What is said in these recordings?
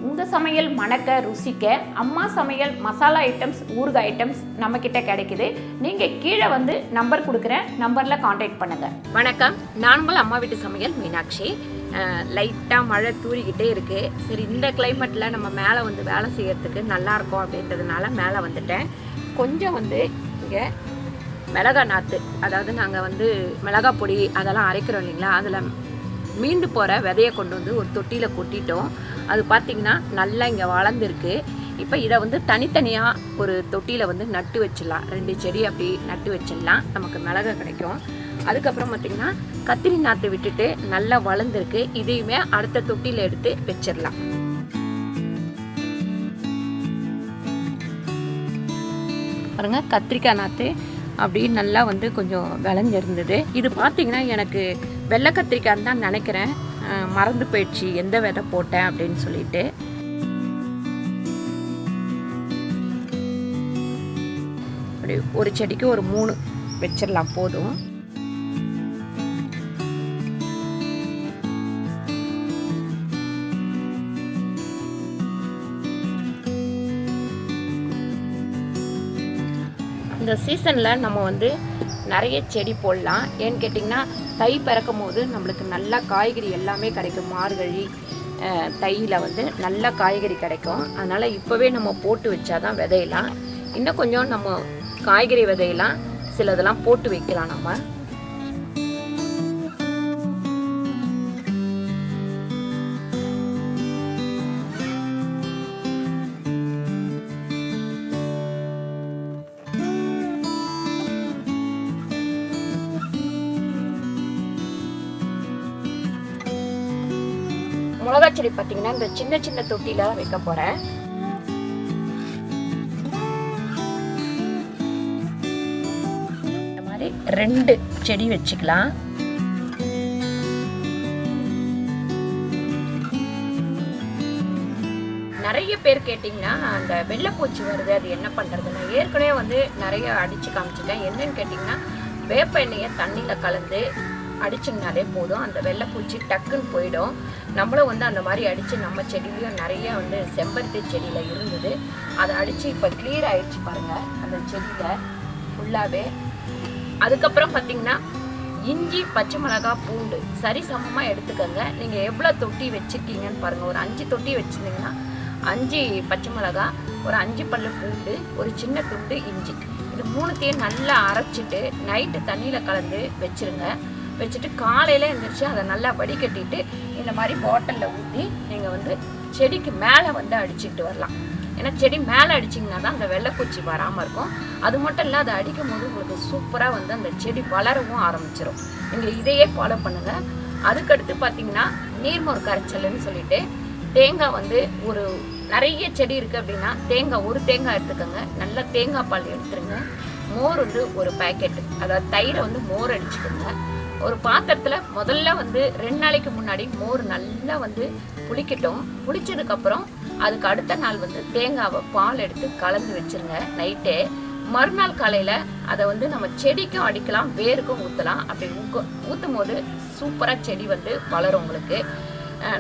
உங்கள் சமையல் மணக்க ருசிக்க அம்மா சமையல் மசாலா ஐட்டம்ஸ் ஊறுகாய் ஐட்டம்ஸ் நம்மக்கிட்ட கிடைக்குது. நீங்கள் கீழே வந்து நம்பர் கொடுக்குறேன், நம்பரில் காண்டாக்ட் பண்ணுங்கள். வணக்கம், நான் உங்கள் அம்மா வீட்டு சமையல் மீனாட்சி. லைட்டாக மழை தூரிக்கிட்டே இருக்குது. சரி, இந்த கிளைமேட்டில் நம்ம மேலே வந்து வேலை செய்கிறதுக்கு நல்லாயிருக்கும் அப்படின்றதுனால மேலே வந்துட்டேன். கொஞ்சம் வந்து இங்கே மிளகா நாற்று, அதாவது நாங்கள் வந்து மிளகா பொடி அதெல்லாம் அரைக்கிறோம் இல்லைங்களா, அதில் மீண்டு போகிற விதையை கொண்டு வந்து ஒரு தொட்டியில் கொட்டிட்டோம். அது பார்த்திங்கன்னா நல்லா இங்கே வளர்ந்துருக்கு. இப்போ இதை வந்து தனித்தனியாக ஒரு தொட்டியில் வந்து நட்டு வச்சிடலாம். 2 செடி அப்படி நட்டு வச்சிடலாம், நமக்கு மிளகா கிடைக்கும். அதுக்கப்புறம் பார்த்திங்கன்னா கத்திரி நாற்று விட்டுட்டு நல்லா வளர்ந்துருக்கு. இதையுமே அடுத்த தொட்டியில் எடுத்து வச்சிடலாம். பாருங்கள், கத்திரிக்காய் நாற்று அப்படி நல்லா வந்து கொஞ்சம் விளைஞ்சிருந்தது. இது பார்த்திங்கன்னா எனக்கு வெள்ளை கத்திரிக்காய்ன்னு தான் நினைக்கிறேன், மறந்து போயிடுச்சு எந்த விதை போட்டேன் அப்படின்னு சொல்லிட்டு. அப்படி ஒரு செடிக்கு ஒரு 3 வச்சிடலாம் போதும். இந்த சீசனில் நம்ம வந்து நிறைய செடி போடலாம். ஏன்னு கேட்டிங்கன்னா தை பிறக்கும் போது நம்மளுக்கு நல்லா காய்கறி எல்லாமே கிடைக்கும். மார்கழி தையில் வந்து நல்ல காய்கறி கிடைக்கும். அதனால் இப்போவே நம்ம போட்டு வச்சாதான் விதையெல்லாம். இன்னும் கொஞ்சம் நம்ம காய்கறி விதையெல்லாம் சிலதெல்லாம் போட்டு வைக்கலாம் நம்ம. மிளகா செடி பார்த்தீங்கன்னா இந்த சின்ன சின்ன தொட்டியில வைக்க போறேன். இந்த மாதிரி 2 செடி வச்சுக்கலாம். நிறைய பேர் கேட்டிங்கன்னா அந்த வெள்ளைப்பூச்சி வருது, அது என்ன பண்ணுறதுன்னு. ஏற்கனவே வந்து நிறைய அடித்து காமிச்சிட்டேன். என்னன்னு கேட்டிங்கன்னா வேப்ப எண்ணெயை தண்ணியில் கலந்து அடிச்சிங்கனாலே போதும், அந்த வெள்ளைப்பூச்சி டக்குன்னு போயிடும். நம்மளும் வந்து அந்த மாதிரி அடித்து நம்ம செடியிலையும் நிறைய வந்து செம்பருத்தி செடியில் இருந்தது, அதை அடித்து இப்போ கிளியர் ஆகிடுச்சு பாருங்கள் அந்த செடியில் ஃபுல்லாகவே. அதுக்கப்புறம் பார்த்திங்கன்னா இஞ்சி, பச்சை மிளகாய், பூண்டு சரி சமமாக எடுத்துக்கோங்க. நீங்கள் எவ்வளோ தொட்டி வச்சுருக்கீங்கன்னு பாருங்கள். ஒரு 5 தொட்டி வச்சுருந்தீங்கன்னா 5 பச்சை மிளகாய், ஒரு 5 பல்லு பூண்டு, ஒரு சின்ன துண்டு இஞ்சி, இது 3த்தையும் நல்லா அரைச்சிட்டு நைட்டு தண்ணியில் கலந்து வச்சுருங்க. வச்சுட்டு காலையில் எழுந்திரிச்சு அதை நல்லா வடிகட்டிட்டு இந்த மாதிரி பாட்டிலில் ஊற்றி நீங்கள் வந்து செடிக்கு மேலே வந்து அடிச்சுட்டு வரலாம். ஏன்னா செடி மேலே அடிச்சிங்கன்னா தான் அந்த வெள்ளைப்பூச்சி வராமல் இருக்கும். அது மட்டும் இல்லை, அதை அடிக்கும் போது உங்களுக்கு சூப்பராக வந்து அந்த செடி வளரவும் ஆரம்பிச்சிடும். நீங்கள் இதையே ஃபாலோ பண்ணுங்கள். அதுக்கடுத்து பார்த்தீங்கன்னா நீர்மோர் கரைச்சல்னு சொல்லிட்டு தேங்காய் வந்து ஒரு நிறைய செடி இருக்குது அப்படின்னா தேங்காய், ஒரு தேங்காய் எடுத்துக்கோங்க. நல்லா தேங்காய் பால் எடுத்துருங்க. மோர் வந்து ஒரு பேக்கெட்டு, அதாவது தயிரை வந்து மோர் அடிச்சுக்கோங்க. ஒரு பாத்திரத்தில் முதல்ல வந்து 2 நாளைக்கு முன்னாடி மோர் நல்லா வந்து புளிக்கட்டும். புளிச்சதுக்கப்புறம் அதுக்கு அடுத்த நாள் வந்து தேங்காவை பால் எடுத்து கலந்து வச்சுருங்க நைட்டே. மறுநாள் காலையில் அதை வந்து நம்ம செடிக்கும் அடிக்கலாம், வேருக்கும் ஊற்றலாம். அப்படி ஊற்றும் போது சூப்பராக செடி வந்து வளரும் உங்களுக்கு.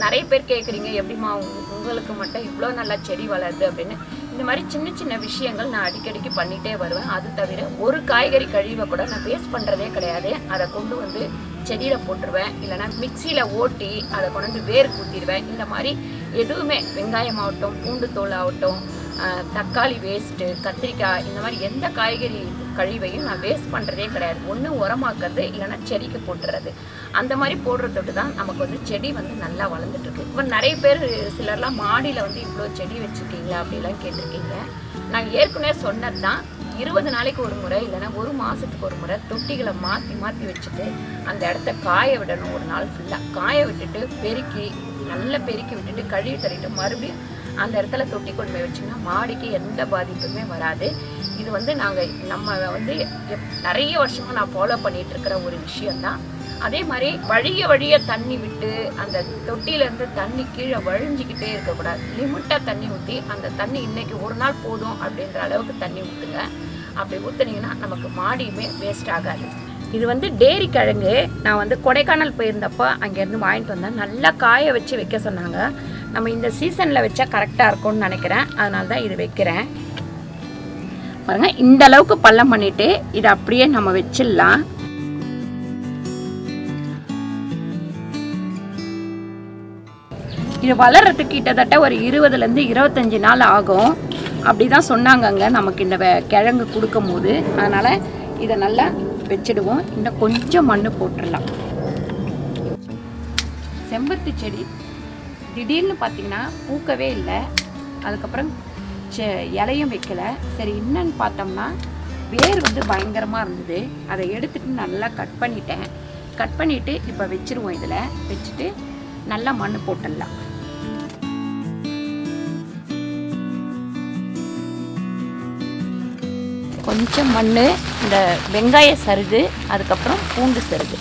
நிறைய பேர் கேட்குறீங்க, எப்படிமா உங்களுக்கு மட்டும் இவ்வளோ நல்லா செடி வளருது அப்படின்னு. இந்த மாதிரி சின்ன சின்ன விஷயங்கள் நான் அடிக்கடிக்கு பண்ணிகிட்டே வருவேன். அது தவிர ஒரு காய்கறி கழிவை கூட நான் வேஸ்ட் பண்ணுறதே கிடையாது. அதை கொண்டு வந்து செடியில் போட்டுருவேன், இல்லைனா மிக்சியில் ஓட்டி அதை கொண்டு வந்து வேருக்கு ஊற்றிடுவேன். இந்த மாதிரி எதுவுமே வெங்காயம் ஆகட்டும், பூண்டு தோல் ஆகட்டும், தக்காளி வேஸ்ட்டு, கத்திரிக்காய், இந்த மாதிரி எந்த காய்கறி கழிவையும் நான் வேஸ்ட் பண்ணுறதே கிடையாது. ஒன்று உரமாக்குறது, இல்லைனா செடிக்கு போட்டுறது. அந்த மாதிரி போடுறதோடு தான் நமக்கு வந்து செடி வந்து நல்லா வளர்ந்துட்டுருக்கு. இப்போ நிறைய பேர் சிலர்லாம் மாடியில் வந்து இவ்வளோ செடி வச்சுருக்கீங்களா அப்படிலாம் கேட்டிருக்கீங்க. நான் ஏற்கனவே சொன்னது தான், 20 நாளைக்கு ஒரு முறை இல்லைனா ஒரு மாதத்துக்கு ஒரு முறை தொட்டிகளை மாற்றி மாற்றி வச்சுட்டு அந்த இடத்த காய விடணும். ஒரு நாள் ஃபுல்லாக காய விட்டுட்டு நல்லா பெருக்கி விட்டுட்டு கழுவி தள்ளிட்டு மறுபடியும் அந்த இடத்துல தொட்டி கொண்டு போய் வச்சிங்கன்னா மாடிக்கு எந்த பாதிப்புமே வராது. இது வந்து நம்ம வந்து நிறைய வருஷமாக நான் ஃபாலோ பண்ணிகிட்டு இருக்கிற ஒரு விஷயந்தான். அதே மாதிரி வழிய தண்ணி விட்டு அந்த தொட்டியிலேருந்து தண்ணி கீழே வழிஞ்சிக்கிட்டே இருக்கக்கூடாது. லிமிட்டாக தண்ணி ஊற்றி அந்த தண்ணி இன்றைக்கி ஒரு நாள் போதும் அப்படின்ற அளவுக்கு தண்ணி ஊற்றுங்க. அப்படி ஊற்றுனீங்கன்னா நமக்கு மாடியுமே வேஸ்ட் ஆகாது. இது வந்து டேரி கிழங்கு. நான் வந்து கொடைக்கானல் போயிருந்தப்போ அங்கேருந்து வாங்கிட்டு வந்தேன். நல்லா காய வச்சு வைக்க சொன்னாங்க. நம்ம இந்த சீசனில் வச்சா கரெக்டாக இருக்கும்னு நினைக்கிறேன். அதனால தான் இது வைக்கிறேன். பாருங்க, இந்த அளவுக்கு பள்ளம் பண்ணிட்டு இதை அப்படியே நம்ம வச்சிடலாம். இது வளர்றதுக்கு கிட்டத்தட்ட ஒரு 20லேருந்து 25 நாள் ஆகும். அப்படி தான் சொன்னாங்கங்க நமக்கு இந்த கிழங்கு கொடுக்கும் போது. அதனால் இதை நல்லா வச்சிடுவோம். இன்னும் கொஞ்சம் மண் போட்டுடலாம். செம்பருத்தி செடி திடீர்னு பார்த்திங்கன்னா பூக்கவே இல்லை. அதுக்கப்புறம் இலையும் வைக்கலை. சரி, என்னன்னு பார்த்தோம்னா வேர் வந்து பயங்கரமாக இருந்தது. அதை எடுத்துகிட்டு நல்லா கட் பண்ணிட்டேன். கட் பண்ணிவிட்டு இப்போ வச்சுருவோம். இதில் வச்சுட்டு நல்லா மண் போட்டுடலாம். கொஞ்சம் மண், இந்த வெங்காய சருகு, அதுக்கப்புறம் பூண்டு சருகு.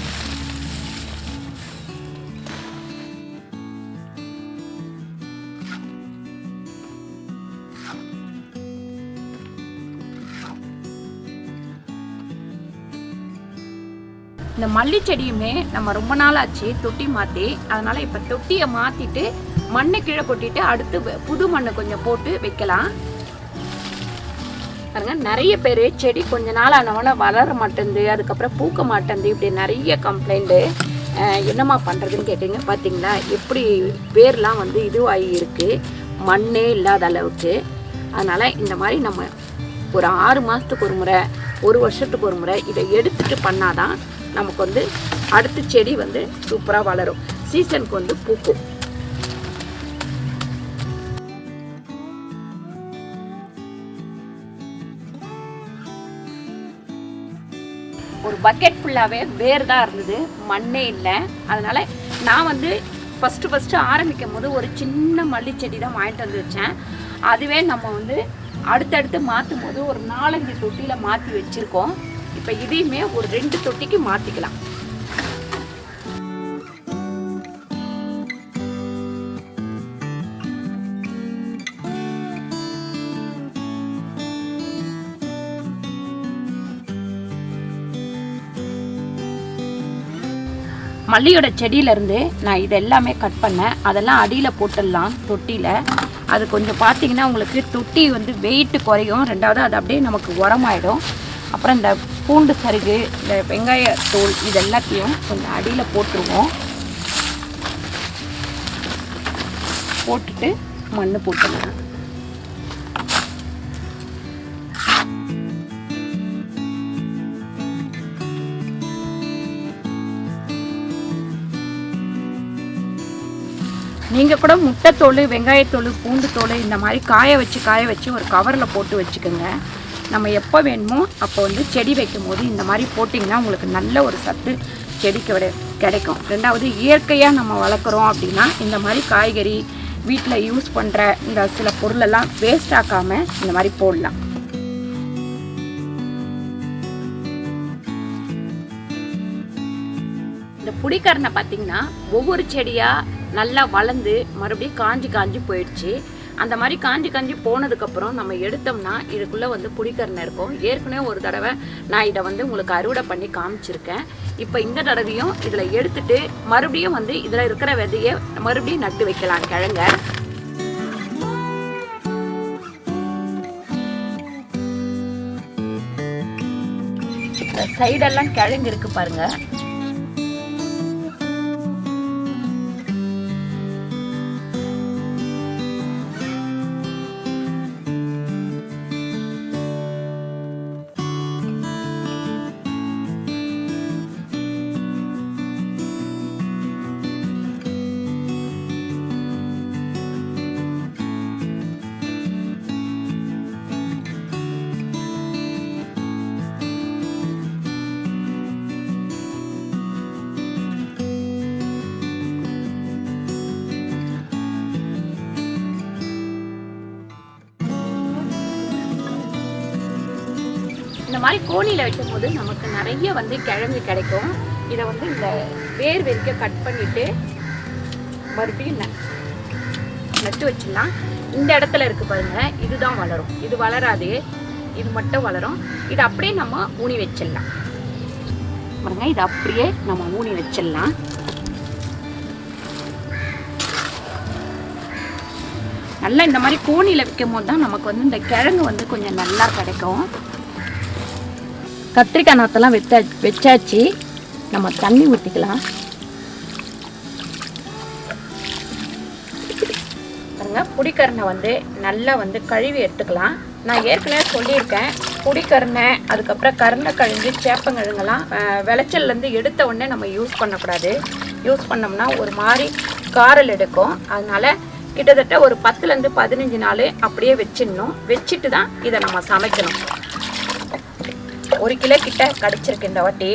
இந்த மல்லி செடியுமே நம்ம ரொம்ப நாள் ஆச்சு தொட்டி மாற்றி. அதனால் இப்போ தொட்டியை மாற்றிட்டு மண்ணை கீழே கொட்டிட்டு அடுத்து புது மண் கொஞ்சம் போட்டு வைக்கலாம். பாருங்க, நிறைய பேர் செடி கொஞ்ச நாள் ஆனவொன்னே வளர மாட்டேங்குது, அதுக்கப்புறம் பூக்க மாட்டேங்குது, இப்படி நிறைய கம்ப்ளைண்ட்டு. என்னம்மா பண்ணுறதுன்னு கேட்டிங்க. பார்த்தீங்களா எப்படி வேர்லாம் வந்து இதுவாகி இருக்குது, மண்ணே இல்லாத அளவுக்கு. அதனால் இந்த மாதிரி நம்ம ஒரு 6 மாதத்துக்கு ஒரு முறை, 1 வருஷத்துக்கு ஒரு முறை இதை எடுத்துகிட்டு பண்ணாதான் நமக்கு வந்து அடுத்த செடி வந்து சூப்பராக வளரும், சீசனுக்கு வந்து பூக்கும். ஒரு பக்கெட் ஃபுல்லாகவே வேர் தான் இருந்தது, மண்ணே இல்லை. அதனால் நான் வந்து ஃபஸ்ட்டு ஆரம்பிக்கும் போது ஒரு சின்ன மல்லி செடி தான் வாங்கிட்டு வந்து வச்சேன். அதுவே நம்ம வந்து அடுத்தடுத்து மாற்றும் போது ஒரு 4-5 தொட்டியில் மாற்றி வச்சுருக்கோம். இப்போ இதையுமே ஒரு 2 தொட்டிக்கு மாற்றிக்கலாம். மல்லியோட செடியிலேருந்து நான் இது எல்லாமே கட் பண்ணேன். அதெல்லாம் அடியில் போட்டுடலாம் தொட்டியில். அது கொஞ்சம் பார்த்திங்கன்னா உங்களுக்கு தொட்டி வந்து வெயிட்டு குறையும். ரெண்டாவது அது அப்படியே நமக்கு உரமாயிடும். அப்புறம் இந்த பூண்டு சருகு, இந்த வெங்காய தோல், இது எல்லாத்தையும் கொஞ்சம் அடியில் போட்டுருவோம். போட்டுட்டு மண் போட்டுடலாம். நீங்கள் கூட முட்டைத்தோல், வெங்காயத்தோல், பூண்டு தோல் இந்த மாதிரி காய வச்சு ஒரு கவரில் போட்டு வச்சுக்கோங்க. நம்ம எப்போ வேணுமோ அப்போ வந்து செடி வைக்கும் போது இந்த மாதிரி போட்டிங்கன்னா உங்களுக்கு நல்ல ஒரு சத்து செடிக்கு கிடைக்கும். ரெண்டாவது, இயற்கையாக நம்ம வளர்க்குறோம் அப்படின்னா இந்த மாதிரி காய்கறி வீட்டில் யூஸ் பண்ணுற இந்த சில பொருளெல்லாம் வேஸ்ட் ஆக்காமல் இந்த மாதிரி போடலாம். இந்த புடிக்கரணை பார்த்திங்கன்னா ஒவ்வொரு செடியாக நல்லா வளர்ந்து மறுபடியும் காஞ்சி போயிடுச்சு. அந்த மாதிரி காஞ்சி போனதுக்கப்புறம் நம்ம எடுத்தோம்னா இதுக்குள்ளே வந்து புடிக்கரணை இருக்கும். ஏற்கனவே ஒரு தடவை நான் இதை வந்து உங்களுக்கு அறுவடை பண்ணி காமிச்சிருக்கேன். இப்போ இந்த தடவையும் இதில் எடுத்துட்டு மறுபடியும் வந்து இதில் இருக்கிற விதையை மறுபடியும் நட்டு வைக்கலாம் கிழங்க. சைடெல்லாம் கிழங்கு இருக்கு பாருங்க. இந்த மாதிரி கோணியில் வைக்கும் போது நமக்கு நிறைய வந்து கிழங்கு கிடைக்கும். இதை வந்து இந்த வேர் வரைக்கும் கட் பண்ணிவிட்டு மறுபடியும் நட்டு வச்சிடலாம். இந்த இடத்துல இருக்குது பாருங்கள், இதுதான் வளரும். இது வளராது, இது மட்டும் வளரும். இது அப்படியே நம்ம ஊனி வச்சிடலாம். பாருங்க, இது அப்படியே நம்ம ஊனி வச்சிடலாம். நல்லா இந்த மாதிரி கோணியில் வைக்கும் போது தான் நமக்கு வந்து இந்த கிழங்கு வந்து கொஞ்சம் நல்லா கிடைக்கும். கத்திரிக்காய் நாற்றெல்லாம் வச்சாச்சு. நம்ம தண்ணி ஊற்றிக்கலாம். பாருங்க, புடிக்கரணை வந்து நல்லா வந்து கழுவி எடுத்துக்கலாம். நான் ஏற்கனவே சொல்லியிருக்கேன், புடிக்கரணை அதுக்கப்புறம் கருணைக்கிழங்கு சேப்பங்கிழங்கெல்லாம் விளைச்சல்லேருந்து எடுத்த உடனே நம்ம யூஸ் பண்ணக்கூடாது. யூஸ் பண்ணோம்னா ஒரு மாதிரி காரல் எடுக்கும். அதனால் கிட்டத்தட்ட ஒரு 10லேருந்து 15 நாள் அப்படியே வச்சிடணும். வச்சுட்டு தான் இதை நம்ம சமைக்கணும். 1 கிலோ கிட்ட கிடச்சிருக்கு இந்த வாட்டி.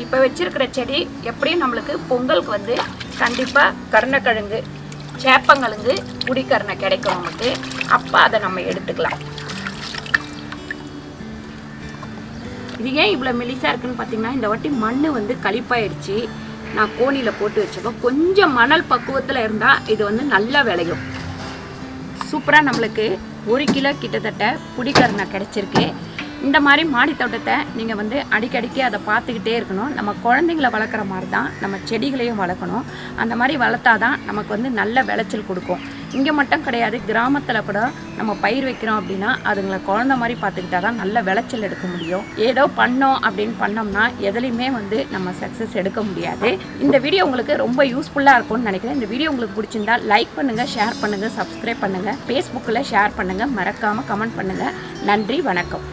இப்போ வச்சிருக்கிற செடி எப்படியும் நம்மளுக்கு பொங்கலுக்கு வந்து கண்டிப்பாக கருணைக்கிழங்கு சேப்பங்கிழங்கு புடிக்கரணை கிடைக்கும் நமக்கு. அப்போ அதை நம்ம எடுத்துக்கலாம். இது ஏன் இவ்வளோ மெலிசாக இருக்குன்னு பார்த்தீங்கன்னா, இந்த வாட்டி மண் வந்து களிப்பாயிடுச்சு. நான் கோணியில் போட்டு வச்சப்போ கொஞ்சம் மணல் பக்குவத்தில் இருந்தால் இது வந்து நல்லா விளையும். சூப்பராக நம்மளுக்கு 1 கிலோ கிட்டத்தட்ட புடிக்கரணை கிடச்சிருக்கு. இந்த மாதிரி மாடி தோட்டத்தை நீங்கள் வந்து அடிக்கடிக்கு அதை பார்த்துக்கிட்டே இருக்கணும். நம்ம குழந்தைங்கள வளர்க்குற மாதிரி தான் நம்ம செடிகளையும் வளர்க்கணும். அந்த மாதிரி வளர்த்தா தான் நமக்கு வந்து நல்ல விளைச்சல் கொடுக்கும். இங்கே மட்டும் கிடையாது, கிராமத்தில் கூட நம்ம பயிர் வைக்கிறோம் அப்படின்னா அதுங்களை குழந்த மாதிரி பார்த்துக்கிட்டா தான் நல்ல விளைச்சல் எடுக்க முடியும். ஏதோ பண்ணோம் அப்படின்னு பண்ணோம்னா எதுலையுமே வந்து நம்ம சக்ஸஸ் எடுக்க முடியாது. இந்த வீடியோ உங்களுக்கு ரொம்ப யூஸ்ஃபுல்லாக இருக்கும்னு நினைக்கிறேன். இந்த வீடியோ உங்களுக்கு பிடிச்சிருந்தா லைக் பண்ணுங்கள், ஷேர் பண்ணுங்கள், சப்ஸ்கிரைப் பண்ணுங்கள், ஃபேஸ்புக்கில் ஷேர் பண்ணுங்கள், மறக்காமல் கமெண்ட் பண்ணுங்கள். நன்றி, வணக்கம்.